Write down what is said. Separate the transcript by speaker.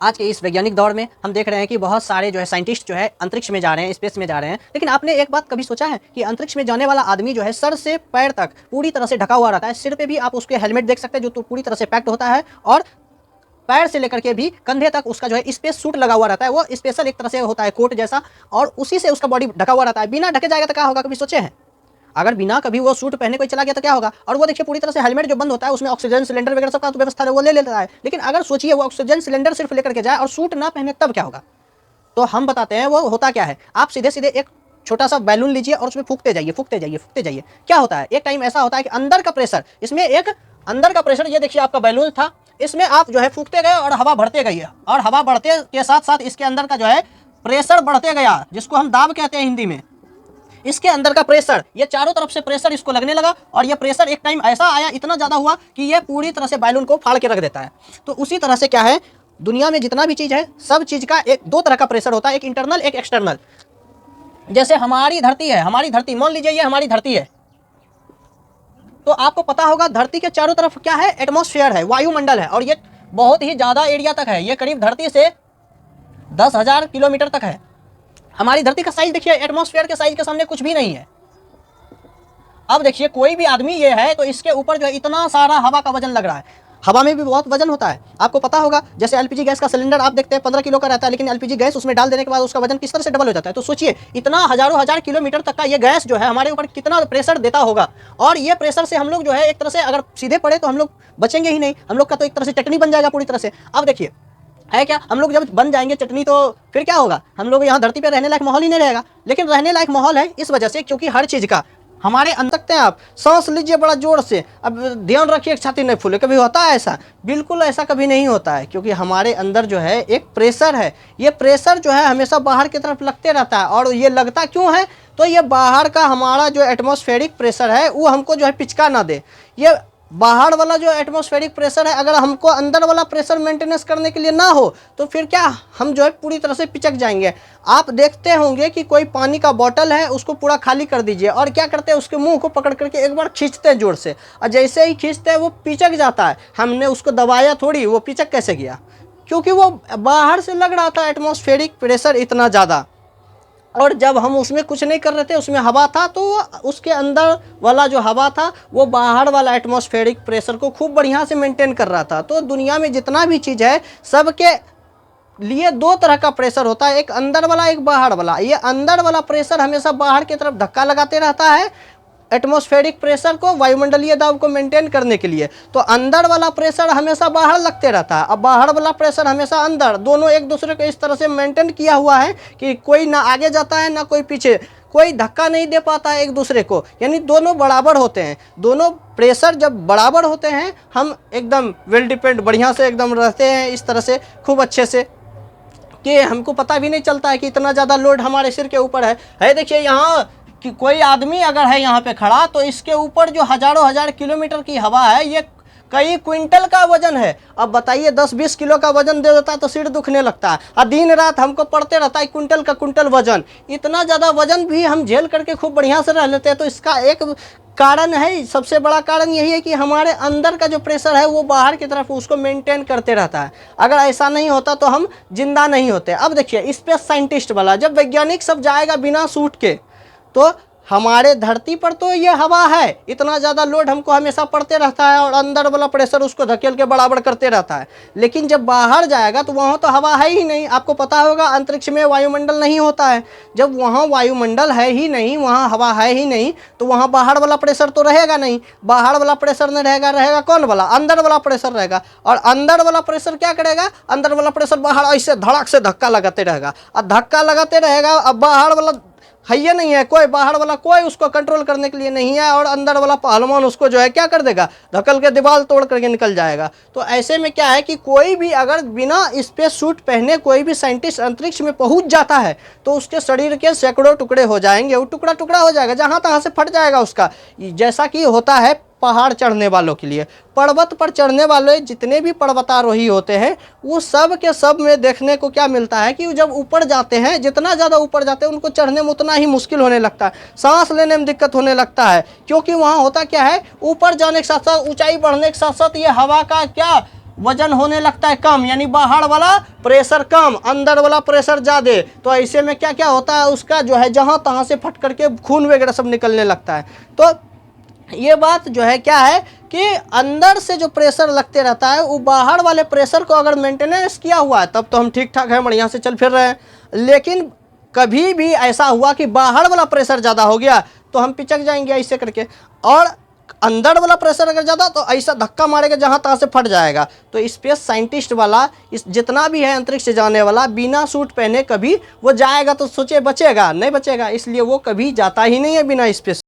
Speaker 1: आज के इस वैज्ञानिक दौर में हम देख रहे हैं कि बहुत सारे जो है साइंटिस्ट जो है अंतरिक्ष में जा रहे हैं, स्पेस में जा रहे हैं। लेकिन आपने एक बात कभी सोचा है कि अंतरिक्ष में जाने वाला आदमी जो है सर से पैर तक पूरी तरह से ढका हुआ रहता है। सिर पे भी आप उसके हेलमेट देख सकते हैं जो तो पूरी तरह से पैक्ड होता है, और पैर से लेकर के भी कंधे तक उसका जो है स्पेस सूट लगा हुआ रहता है। वो स्पेशल एक तरह से होता है कोट जैसा, और उसी से उसका बॉडी ढका हुआ रहता है। बिना ढके जाएगा तो क्या होगा, कभी सोचे हैं? अगर बिना कभी वो सूट पहने कोई चला गया तो क्या होगा? और वो देखिए पूरी तरह से हेलमेट जो बंद होता है उसमें ऑक्सीजन सिलेंडर वगैरह सबका व्यवस्था है वो ले लेता है। लेकिन अगर सोचिए वो ऑक्सीजन सिलेंडर सिर्फ लेकर के जाए और सूट ना पहने तब क्या होगा? तो हम बताते हैं वो होता क्या है। आप सीधे सीधे एक छोटा सा बैलून लीजिए और उसमें फूकते जाइए फूकते जाइए फूकते जाइए। क्या होता है, एक टाइम ऐसा होता है कि अंदर का प्रेशर, इसमें एक अंदर का प्रेशर, ये देखिए आपका बैलून था, इसमें आप जो है फूकते गए और हवा बढ़ते गई, और हवा बढ़ते के साथ साथ इसके अंदर का जो है प्रेशर बढ़ते गया, जिसको हम दाब कहते हैं हिंदी में। इसके अंदर का प्रेशर, ये चारों तरफ से प्रेशर इसको लगने लगा, और ये प्रेशर एक टाइम ऐसा आया, इतना ज़्यादा हुआ कि ये पूरी तरह से बैलून को फाड़ के रख देता है। तो उसी तरह से क्या है, दुनिया में जितना भी चीज़ है सब चीज़ का एक दो तरह का प्रेशर होता है, एक इंटरनल एक एक्सटर्नल। जैसे हमारी धरती है, हमारी धरती मान लीजिए ये हमारी धरती है, तो आपको पता होगा धरती के चारों तरफ क्या है, एटमॉस्फेयर है, वायुमंडल है, और ये बहुत ही ज़्यादा एरिया तक है। ये करीब धरती से 10,000 किलोमीटर तक है। हमारी धरती का साइज देखिए, एटमॉस्फेयर के साइज के सामने कुछ भी नहीं है। अब देखिए कोई भी आदमी ये है तो इसके ऊपर जो है इतना सारा हवा का वजन लग रहा है। हवा में भी बहुत वजन होता है, आपको पता होगा। जैसे एलपीजी गैस का सिलेंडर आप देखते हैं 15 किलो का रहता है, लेकिन एलपीजी गैस उसमें डाल देने के बाद उसका वजन किस तरह से डबल हो जाता है। तो सोचिए इतना हजारों हजार किलोमीटर तक का ये गैस जो है हमारे ऊपर कितना प्रेशर देता होगा। और ये प्रेशर से हम लोग जो है एक तरह से अगर सीधे पड़े तो हम लोग बचेंगे ही नहीं, हम लोग का तो एक तरह से चटनी बन जाएगा पूरी तरह से। अब देखिए है क्या, हम लोग जब बन जाएंगे चटनी तो फिर क्या होगा, हम लोग यहाँ धरती पे रहने लायक माहौल ही नहीं रहेगा। लेकिन रहने लायक माहौल है इस वजह से क्योंकि हर चीज़ का हमारे अंदर सकते हैं। आप सांस लीजिए बड़ा जोर से, अब ध्यान रखिए छाती नहीं फूले। कभी होता है ऐसा? बिल्कुल ऐसा कभी नहीं होता है, क्योंकि हमारे अंदर जो है एक प्रेशर है। ये प्रेशर जो है हमेशा बाहर की तरफ लगते रहता है। और ये लगता क्यों है, तो ये बाहर का हमारा जो एटमॉस्फेरिक प्रेशर है वो हमको जो है पिचका ना दे। ये बाहर वाला जो एटमॉस्फेरिक प्रेशर है, अगर हमको अंदर वाला प्रेशर मेंटेनेंस करने के लिए ना हो तो फिर क्या, हम जो है पूरी तरह से पिचक जाएंगे। आप देखते होंगे कि कोई पानी का बोतल है उसको पूरा खाली कर दीजिए, और क्या करते हैं उसके मुंह को पकड़ करके एक बार खींचते हैं जोर से, और जैसे ही खींचते हैं वो पिचक जाता है। हमने उसको दबाया थोड़ी, वो पिचक कैसे गया? क्योंकि वो बाहर से लग रहा था एटमॉस्फेरिक प्रेशर इतना ज़्यादा। और जब हम उसमें कुछ नहीं कर रहे थे, उसमें हवा था, तो उसके अंदर वाला जो हवा था वो बाहर वाला एटमॉस्फेरिक प्रेशर को खूब बढ़िया से मेंटेन कर रहा था। तो दुनिया में जितना भी चीज़ है सबके लिए दो तरह का प्रेशर होता है, एक अंदर वाला एक बाहर वाला। ये अंदर वाला प्रेशर हमेशा बाहर की तरफ धक्का लगाते रहता है एटमॉस्फेरिक प्रेशर को, वायुमंडलीय दाब को मेंटेन करने के लिए। तो अंदर वाला प्रेशर हमेशा बाहर लगते रहता है, अब बाहर वाला प्रेशर हमेशा अंदर। दोनों एक दूसरे को इस तरह से मेंटेन किया हुआ है कि कोई ना आगे जाता है ना कोई पीछे, कोई धक्का नहीं दे पाता है एक दूसरे को, यानी दोनों बराबर होते हैं। दोनों प्रेशर जब बराबर होते हैं हम एकदम वेल डिपेंड बढ़िया से एकदम रहते हैं इस तरह से खूब अच्छे से, कि हमको पता भी नहीं चलता है कि इतना ज़्यादा लोड हमारे सिर के ऊपर है। देखिए यहाँ कि कोई आदमी अगर है यहाँ पे खड़ा तो इसके ऊपर जो हजारों हजार किलोमीटर की हवा है ये कई क्विंटल का वजन है। अब बताइए 10-20 किलो का वजन दे देता है तो सिर दुखने लगता है, और दिन रात हमको पड़ते रहता है क्विंटल का क्विंटल वजन। इतना ज़्यादा वजन भी हम झेल करके खूब बढ़िया से रह लेते हैं। तो इसका एक कारण है, सबसे बड़ा कारण यही है कि हमारे अंदर का जो प्रेशर है वो बाहर की तरफ उसको मेंटेन करते रहता है। अगर ऐसा नहीं होता तो हम जिंदा नहीं होते। अब देखिए स्पेस साइंटिस्ट वाला, जब वैज्ञानिक सब जाएगा बिना सूट के, तो हमारे धरती पर तो ये हवा है, इतना ज़्यादा लोड हमको हमेशा पड़ते रहता है, और अंदर वाला प्रेशर उसको धकेल के बराबर करते रहता है। लेकिन जब बाहर जाएगा तो वहाँ तो हवा है ही नहीं। आपको पता होगा अंतरिक्ष में वायुमंडल नहीं होता है। जब वहाँ वायुमंडल है ही नहीं, वहाँ हवा है ही नहीं, तो वहाँ बाहर वाला प्रेशर तो रहेगा नहीं। बाहर वाला प्रेशर नहीं रहेगा, रहेगा कौन वाला, अंदर वाला प्रेशर रहेगा। और अंदर वाला प्रेशर क्या करेगा, अंदर वाला प्रेशर बाहर ऐसे धड़क से धक्का लगाते रहेगा, और धक्का लगाते रहेगा। अब बाहर वाला है ये नहीं है, कोई बाहर वाला कोई उसको कंट्रोल करने के लिए नहीं है, और अंदर वाला पहलवान उसको जो है क्या कर देगा, धकल के दीवार तोड़ करके निकल जाएगा। तो ऐसे में क्या है कि कोई भी अगर बिना स्पेस सूट पहने कोई भी साइंटिस्ट अंतरिक्ष में पहुंच जाता है तो उसके शरीर के सैकड़ों टुकड़े हो जाएंगे, वो टुकड़ा टुकड़ा हो जाएगा, जहां तहां से फट जाएगा उसका। जैसा कि होता है पहाड़ चढ़ने वालों के लिए, पर्वत पर चढ़ने वाले जितने भी पर्वतारोही होते हैं वो सब के सब में देखने को क्या मिलता है कि जब ऊपर जाते हैं, जितना ज़्यादा ऊपर जाते हैं उनको चढ़ने में उतना ही मुश्किल होने लगता है, सांस लेने में दिक्कत होने लगता है। क्योंकि वहाँ होता क्या है, ऊपर जाने के साथ साथ, ऊंचाई बढ़ने के साथ साथ ये हवा का क्या
Speaker 2: वजन होने लगता है कम, यानी बाहर वाला प्रेशर कम, अंदर वाला प्रेशर ज़्यादा। तो ऐसे में क्या क्या होता है, उसका जो है जहाँ तहाँ से फट करके खून वगैरह सब निकलने लगता है। तो ये बात जो है क्या है कि अंदर से जो प्रेशर लगते रहता है वो बाहर वाले प्रेशर को अगर मेंटेनेंस किया हुआ है तब तो हम ठीक ठाक है, बढ़िया से चल फिर रहे हैं। लेकिन कभी भी ऐसा हुआ कि बाहर वाला प्रेशर ज़्यादा हो गया तो हम पिचक जाएंगे ऐसे करके, और अंदर वाला प्रेशर अगर ज़्यादा तो ऐसा धक्का मारेगा जहाँ तहाँ से फट जाएगा। तो स्पेस साइंटिस्ट वाला इस जितना भी है अंतरिक्ष से जाने वाला बिना सूट पहने कभी वो जाएगा तो सोचे बचेगा, नहीं बचेगा, इसलिए वो कभी जाता ही नहीं है बिना स्पेस